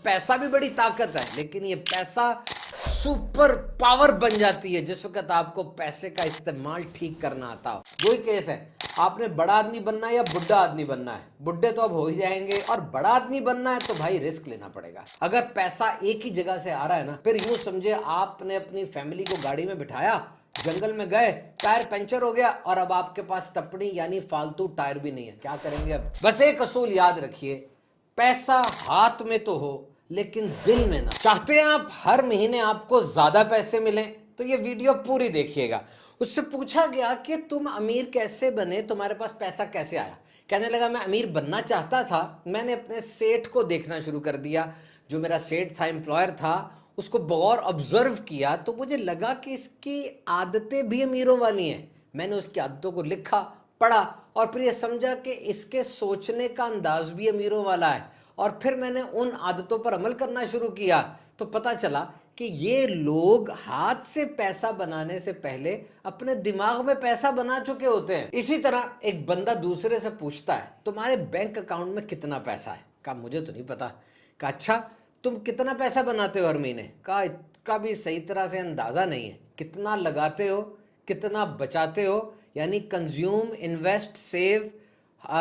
पैसा भी बड़ी ताकत है, लेकिन ये पैसा सुपर पावर बन जाती है जिस वक्त आपको पैसे का इस्तेमाल ठीक करना आता हो। वही केस है, आपने बड़ा आदमी बनना है या बुढ़ा आदमी बनना है। बुढ़े तो अब हो ही जाएंगे, और बड़ा आदमी बनना है तो भाई रिस्क लेना पड़ेगा। अगर पैसा एक ही जगह से आ रहा है ना, फिर यूं समझे आपने अपनी फैमिली को गाड़ी में बिठाया, जंगल में गए, टायर पंचर हो गया और अब आपके पास टपड़ी यानी फालतू टायर भी नहीं है। क्या करेंगे अब? बस एक असूल याद रखिए, पैसा हाथ में तो हो लेकिन दिल में ना। चाहते हैं आप हर महीने आपको ज्यादा पैसे मिलें तो ये वीडियो पूरी देखिएगा। उससे पूछा गया कि तुम अमीर कैसे बने, तुम्हारे पास पैसा कैसे आया। कहने लगा मैं अमीर बनना चाहता था, मैंने अपने सेठ को देखना शुरू कर दिया। जो मेरा सेठ था, एम्प्लॉयर था, उसको बगौर ऑब्जर्व किया तो मुझे लगा कि इसकी आदतें भी अमीरों वाली हैं। मैंने उसकी आदतों को लिखा, पढ़ा और फिर ये समझा कि इसके सोचने का अंदाज भी अमीरों वाला है। और फिर मैंने उन आदतों पर अमल करना शुरू किया तो पता चला कि ये लोग हाथ से पैसा बनाने से पहले अपने दिमाग में पैसा बना चुके होते हैं। इसी तरह एक बंदा दूसरे से पूछता है तुम्हारे बैंक अकाउंट में कितना पैसा है। कहा मुझे तो नहीं पता। कहा अच्छा तुम कितना पैसा बनाते हो हर महीने। कहा इसका भी सही तरह से अंदाजा नहीं है। कितना लगाते हो, कितना बचाते हो, यानी कंज्यूम, इन्वेस्ट, सेव,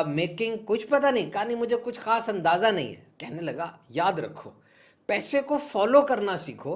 मेकिंग, कुछ पता नहीं। कहा नहीं मुझे कुछ खास अंदाजा नहीं है। कहने लगा याद रखो, पैसे को फॉलो करना सीखो,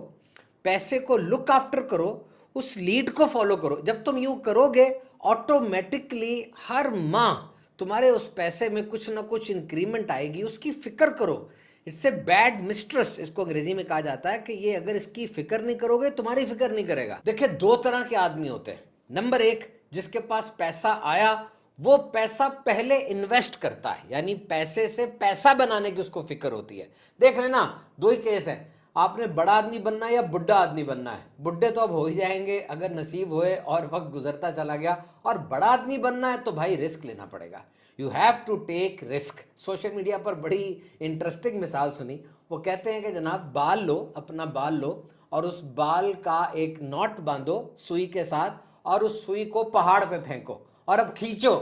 पैसे को लुक आफ्टर करो, उस लीड को फॉलो करो। जब तुम यूं करोगे ऑटोमेटिकली हर माह तुम्हारे उस पैसे में कुछ ना कुछ इंक्रीमेंट आएगी। उसकी फिक्र करो। इट्स ए बैड मिस्ट्रेस, इसको अंग्रेजी में कहा जाता है कि ये अगर इसकी फिक्र नहीं करोगे तुम्हारी फिक्र नहीं करेगा। देखिए दो तरह के आदमी होते हैं। नंबर एक, जिसके पास पैसा आया वो पैसा पहले इन्वेस्ट करता है, यानी पैसे से पैसा बनाने की उसको फिक्र होती है। देख लेना दो ही केस है, आपने बड़ा आदमी बनना है या बुढ़ा आदमी बनना है। बुढ़े तो अब हो ही जाएंगे अगर नसीब होए और वक्त गुजरता चला गया, और बड़ा आदमी बनना है तो भाई रिस्क लेना पड़ेगा। You have to take risk. Social media पर बड़ी इंटरेस्टिंग मिसाल सुनी। वो कहते हैं कि जनाब बाल लो, अपना बाल लो और उस बाल का एक नॉट बांधो सुई के साथ और उस सुई को पहाड़ पे फेंको और अब खींचो।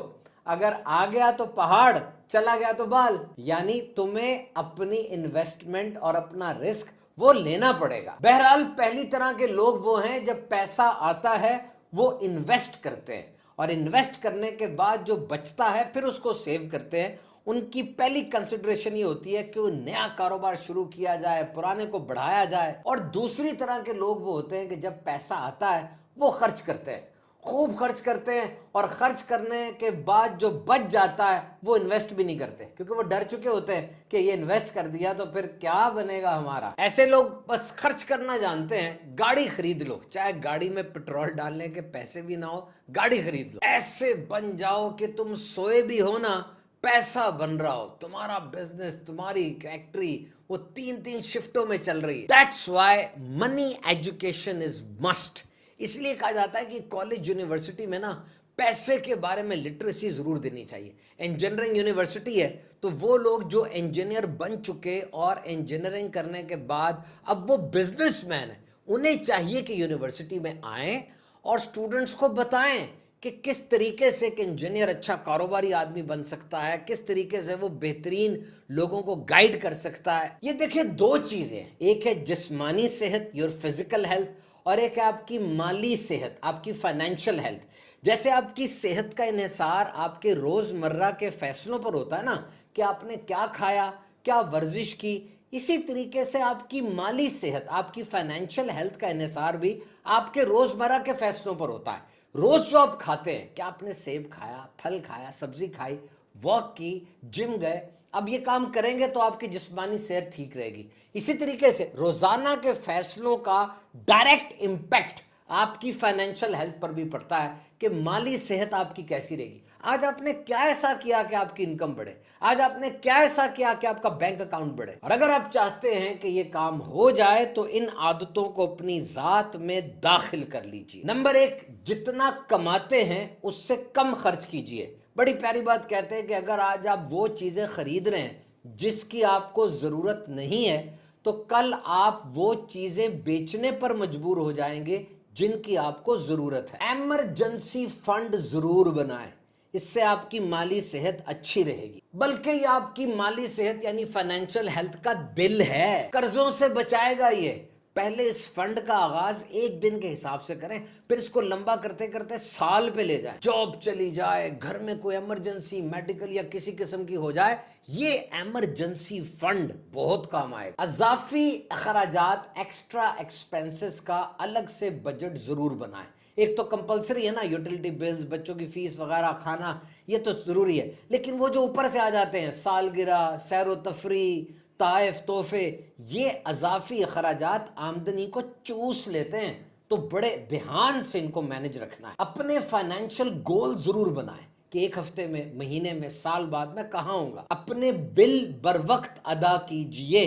अगर आ गया तो पहाड़, चला गया तो बाल। यानी तुम्हें अपनी इन्वेस्टमेंट और अपना रिस्क वो लेना पड़ेगा। बहरहाल पहली तरह के लोग वो हैं जब पैसा आता है वो इन्वेस्ट करते हैं, और इन्वेस्ट करने के बाद जो बचता है फिर उसको सेव करते हैं। उनकी पहली कंसिडरेशन ये होती है कि वो नया कारोबार शुरू किया जाए, पुराने को बढ़ाया जाए। और दूसरी तरह के लोग वो होते हैं कि जब पैसा आता है वो खर्च करते हैं, खूब खर्च करते हैं, और खर्च करने के बाद जो बच जाता है वो इन्वेस्ट भी नहीं करते, क्योंकि वो डर चुके होते हैं कि ये इन्वेस्ट कर दिया तो फिर क्या बनेगा हमारा। ऐसे लोग बस खर्च करना जानते हैं। गाड़ी खरीद लो, चाहे गाड़ी में पेट्रोल डालने के पैसे भी ना हो, गाड़ी खरीद लो। ऐसे बन जाओ कि तुम सोए भी हो ना, पैसा बन रहा हो, तुम्हारा बिजनेस, तुम्हारी फैक्ट्री वो 3-3 शिफ्टों में चल रही है। That's why money education is must. इसलिए कहा जाता है कि कॉलेज यूनिवर्सिटी में ना पैसे के बारे में लिटरेसी जरूर देनी चाहिए। इंजीनियरिंग यूनिवर्सिटी है तो वो लोग जो इंजीनियर बन चुके और इंजीनियरिंग करने के बाद अब वो बिजनेसमैन है, उन्हें चाहिए कि यूनिवर्सिटी में आएं और स्टूडेंट्स को बताएं कि किस तरीके से एक इंजीनियर अच्छा कारोबारी आदमी बन सकता है, किस तरीके से वो बेहतरीन लोगों को गाइड कर सकता है। ये देखिए दो चीजें हैं, एक है जिस्मानी सेहत, योर फिजिकल हेल्थ, और एक है आपकी माली सेहत, आपकी फाइनेंशियल हेल्थ। जैसे आपकी सेहत का इन्हिसार आपके रोजमर्रा के फैसलों पर होता है ना, कि आपने क्या खाया, क्या वर्जिश की, इसी तरीके से आपकी माली सेहत, आपकी फाइनेंशियल हेल्थ का इन्हिसार भी आपके रोजमर्रा के फैसलों पर होता है। रोज जो आप खाते हैं, क्या आपने सेब खाया, फल खाया, सब्जी खाई, वॉक की, जिम गए, अब ये काम करेंगे तो आपकी जिस्मानी सेहत ठीक रहेगी। इसी तरीके से रोजाना के फैसलों का डायरेक्ट इंपैक्ट आपकी फाइनेंशियल हेल्थ पर भी पड़ता है कि माली सेहत आपकी कैसी रहेगी। आज आपने क्या ऐसा किया कि आपकी इनकम बढ़े, आज आपने क्या ऐसा किया कि आपका बैंक अकाउंट बढ़े। और अगर आप चाहते हैं कि ये काम हो जाए तो इन आदतों को अपनी जात में दाखिल कर लीजिए। नंबर एक, जितना कमाते हैं उससे कम खर्च कीजिए। बड़ी प्यारी बात कहते हैं कि अगर आज आप वो चीजें खरीद रहे हैं जिसकी आपको जरूरत नहीं है तो कल आप वो चीजें बेचने पर मजबूर हो जाएंगे जिनकी आपको जरूरत है। इमरजेंसी फंड जरूर बनाएं। इससे आपकी माली सेहत अच्छी रहेगी, बल्कि ये आपकी माली सेहत यानी फाइनेंशियल हेल्थ का दिल है। कर्जों से बचाएगा ये। पहले इस फंड का आगाज एक दिन के हिसाब से करें, फिर इसको लंबा करते करते साल पे ले जाएं। जॉब चली जाए, घर में कोई इमरजेंसी मेडिकल या किसी किस्म की हो जाए, ये इमरजेंसी फंड बहुत काम आएगा। अजाफी अखराजात एक्स्ट्रा एक्सपेंसेस का अलग से बजट जरूर बनाएं। एक तो कंपलसरी है ना, यूटिलिटी बिल्स, बच्चों की फीस वगैरह, खाना, ये तो जरूरी है। लेकिन वो जो ऊपर से आ जाते हैं, सालगिरह, सैर तफरी, ताइफ, तोहफे, ये अजाफी अखराजात आमदनी को चूस लेते हैं। तो बड़े ध्यान से इनको मैनेज रखना है। अपने फाइनेंशियल गोल जरूर बनाएं कि एक हफ्ते में, महीने में, साल बाद मैं कहाँ हूंगा। अपने बिल बर वक्त अदा कीजिए,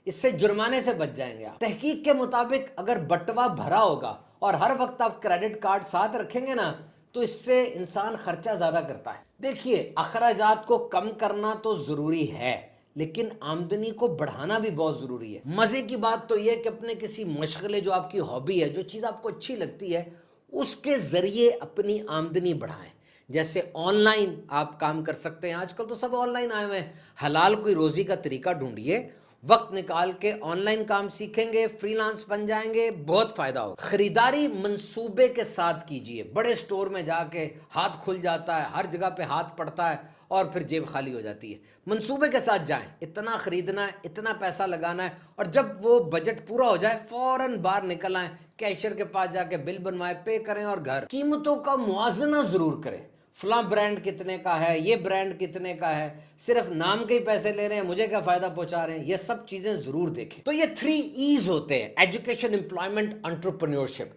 इससे जुर्माने से बच जाएंगे आप। तहकीक के मुताबिक अगर बटवा भरा होगा और हर वक्त आप क्रेडिट कार्ड साथ रखेंगे ना, तो इससे इंसान खर्चा ज्यादा करता है। देखिए, अखराजात को कम करना तो जरूरी है, लेकिन आमदनी को बढ़ाना भी बहुत जरूरी है। मजे की बात तो यह कि अपने किसी मशगले, जो आपकी हॉबी है, जो चीज आपको अच्छी लगती है, उसके जरिए अपनी आमदनी बढ़ाएं। जैसे ऑनलाइन आप काम कर सकते हैं, आजकल तो सब ऑनलाइन आए हुए हैं। हलाल कोई रोजी का तरीका ढूंढिए, वक्त निकाल के ऑनलाइन काम सीखेंगे, फ्रीलांस बन जाएंगे, बहुत फायदा होगा। खरीदारी मंसूबे के साथ कीजिए। बड़े स्टोर में जाके हाथ खुल जाता है, हर जगह पे हाथ पड़ता है और फिर जेब खाली हो जाती है। मंसूबे के साथ जाएं, इतना खरीदना है, इतना पैसा लगाना है, और जब वो बजट पूरा हो जाए फौरन बाहर निकल आए, कैशियर के पास जाके बिल बनवाए, पे करें और घर। कीमतों का मुआवजा जरूर करें। फला ब्रांड कितने का है, ये ब्रांड कितने का है, सिर्फ नाम के ही पैसे ले रहे हैं, मुझे क्या फायदा पहुंचा रहे हैं, ये सब चीजें जरूर देखें। तो ये 3 E's होते हैं, एजुकेशन, एम्प्लॉयमेंट, एंटरप्रेन्योरशिप।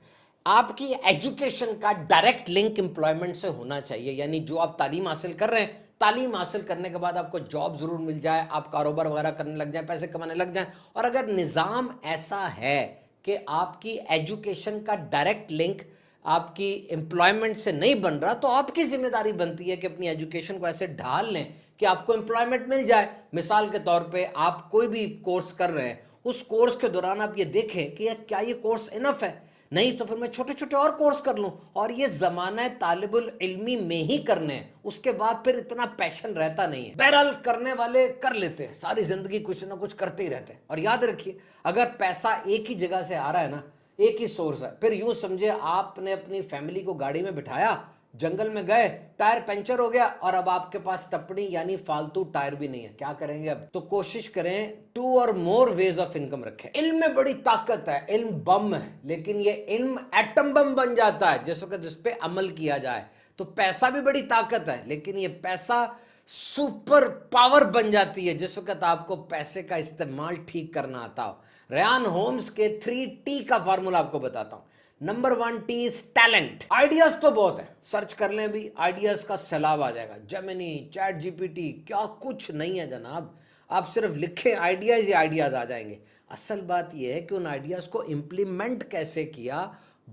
आपकी एजुकेशन का डायरेक्ट लिंक एम्प्लॉयमेंट से होना चाहिए, यानी जो आप तालीम हासिल कर रहे हैं, तालीम हासिल करने के बाद आपको जॉब जरूर मिल जाए, आप कारोबार वगैरह करने लग जाए, पैसे कमाने लग जाए। और अगर निज़ाम ऐसा है कि आपकी एजुकेशन का डायरेक्ट लिंक आपकी एम्प्लॉयमेंट से नहीं बन रहा, तो आपकी जिम्मेदारी बनती है कि अपनी एजुकेशन को ऐसे ढाल लें कि आपको एम्प्लॉयमेंट मिल जाए। मिसाल के तौर पे आप कोई भी कोर्स कर रहे हैं, उस कोर्स के दौरान आप ये देखें कि क्या ये कोर्स इनफ है, नहीं तो फिर मैं छोटे छोटे और कोर्स कर लूं। और ये जमाना तालिबुल इल्मी में ही करने हैं, उसके बाद फिर इतना पैशन रहता नहीं है। बहरहाल करने वाले कर लेते हैं, सारी जिंदगी कुछ ना कुछ करते ही रहते हैं। और याद रखिए, अगर पैसा एक ही जगह से आ रहा है ना, एक ही सोर्स है, फिर यूं समझे आपने अपनी फैमिली को गाड़ी में बिठाया, जंगल में गए, टायर पंचर हो गया, और अब आपके पास टपड़ी यानी फालतू टायर भी नहीं है, क्या करेंगे अब? तो कोशिश करें 2 और मोर वेज ऑफ इनकम रखें। इल्म में बड़ी ताकत है, इल्म बम है, लेकिन ये इल्म एटम बम बन जाता है जिस वक्त इस पे अमल किया जाए। तो पैसा भी बड़ी ताकत है, लेकिन ये पैसा सुपर पावर बन जाती है जिस वक्त आपको पैसे का इस्तेमाल ठीक करना आता हो। रयान होम्स के 3T का फार्मूला आपको बताता हूं। Number 1 T is talent. Ideas तो बहुत है, सर्च कर लें भी, आइडियाज का सैलाब आ जाएगा। जेमिनी, चैट जीपीटी, क्या कुछ नहीं है जनाब। आप सिर्फ लिखें आइडियाज, ही आइडियाज आ जाएंगे। असल बात यह है कि उन आइडियाज को इंप्लीमेंट कैसे किया,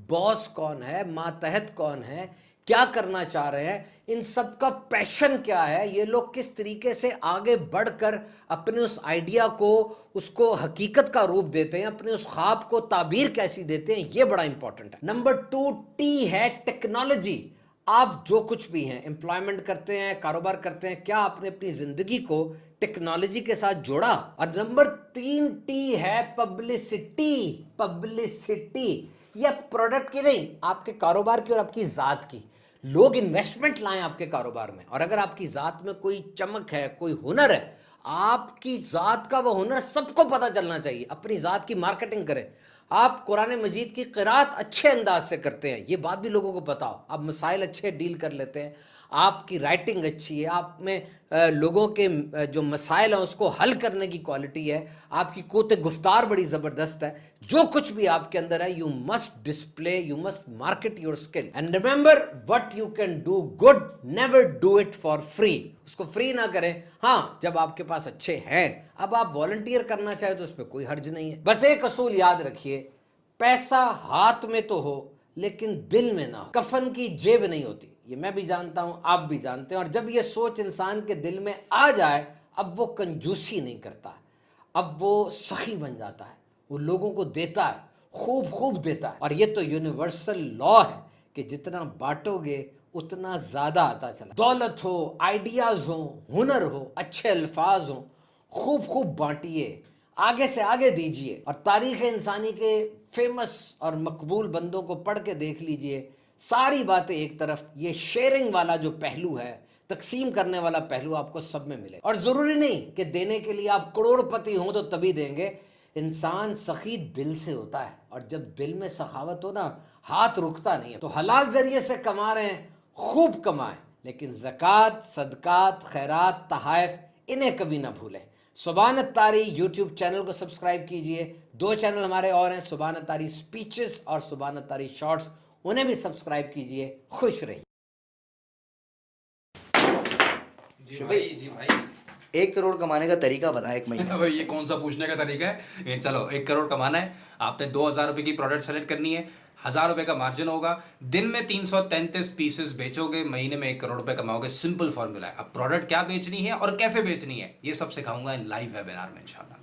बॉस कौन है, मातहत कौन है, क्या करना चाह रहे हैं, इन सब का पैशन क्या है, ये लोग किस तरीके से आगे बढ़कर अपने उस आइडिया को, उसको हकीकत का रूप देते हैं, अपने उस ख्वाब को ताबीर कैसी देते हैं, ये बड़ा इंपॉर्टेंट है। नंबर 2 T है टेक्नोलॉजी। आप जो कुछ भी हैं, एम्प्लॉयमेंट करते हैं, कारोबार करते हैं, क्या आपने अपनी जिंदगी को टेक्नोलॉजी के साथ जोड़ा? और नंबर 3 T है पब्लिसिटी। पब्लिसिटी ये प्रोडक्ट की नहीं, आपके कारोबार की और आपकी जात की। लोग इन्वेस्टमेंट लाएं आपके कारोबार में, और अगर आपकी जात में कोई चमक है, कोई हुनर है, आपकी जात का वो हुनर सबको पता चलना चाहिए। अपनी जात की मार्केटिंग करें। आप कुरान मजीद की क़िरात अच्छे अंदाज से करते हैं, ये बात भी लोगों को पता हो। आप मसाइल अच्छे डील कर लेते हैं, आपकी राइटिंग अच्छी है, आप में लोगों के जो मसाइल हैं उसको हल करने की क्वालिटी है, आपकी क़ुव्वत गुफ्तार बड़ी ज़बरदस्त है। जो कुछ भी आपके अंदर है, you must display, you must market your skill. And remember, what you can do good, never do it for free. उसको फ्री ना करें। हाँ, जब आपके पास अच्छे हैं, अब आप वॉलंटियर करना चाहे तो उसमें कोई हर्ज नहीं है। बस एक असूल याद रखिए, पैसा हाथ में तो हो लेकिन दिल में ना हो। कफन की जेब नहीं होती, ये मैं भी जानता हूं, आप भी जानते हैं। और जब ये सोच इंसान के दिल में आ जाए, अब वो कंजूसी नहीं करता, अब वो सखी बन जाता है, वो लोगों को देता है, खूब खूब देता है। और ये तो यूनिवर्सल लॉ है कि जितना बांटोगे उतना ज्यादा आता चला। दौलत हो, आइडियाज हो, हुनर हो, अच्छे अल्फाज हो, खूब खूब बांटिए, आगे से आगे दीजिए। और तारीख इंसानी के फेमस और मकबूल बंदों को पढ़ के देख लीजिए, सारी बातें एक तरफ, ये शेयरिंग वाला जो पहलू है, तकसीम करने वाला पहलू आपको सब में मिले। और जरूरी नहीं कि देने के लिए आप करोड़पति हो तो तभी देंगे। इंसान सखी दिल से होता है, और जब दिल में सखावत हो ना, हाथ रुकता नहीं है। तो हलाल जरिए से कमा रहे हैं, खूब कमाएं, लेकिन ज़कात, सदकात, खैरात, तहाइफ, इन्हें कभी ना भूलें। सुभान तारी यूट्यूब चैनल को सब्सक्राइब कीजिए। 2 चैनल हमारे और हैं, सुभान तारी स्पीचेस और सुभान तारी शॉर्ट्स, उन्हें भी सब्सक्राइब कीजिए। खुश रहिए। जी भाई, जी भाई, 1 करोड़ कमाने का तरीका बता एक महीने में। भाई ये कौन सा पूछने का तरीका है? ये चलो 1 करोड़ कमाना है, आपने 2,000 रुपये की प्रोडक्ट सेलेक्ट करनी है, 1,000 रुपये का मार्जिन होगा, दिन में 333 पीसेस बेचोगे, महीने में 1 करोड़ रुपये कमाओगे। सिंपल फॉर्मूला है। अब प्रोडक्ट क्या बेचनी है और कैसे बेचनी है, ये सब सिखाऊंगा इन लाइव वेबिनार में इंशाल्लाह।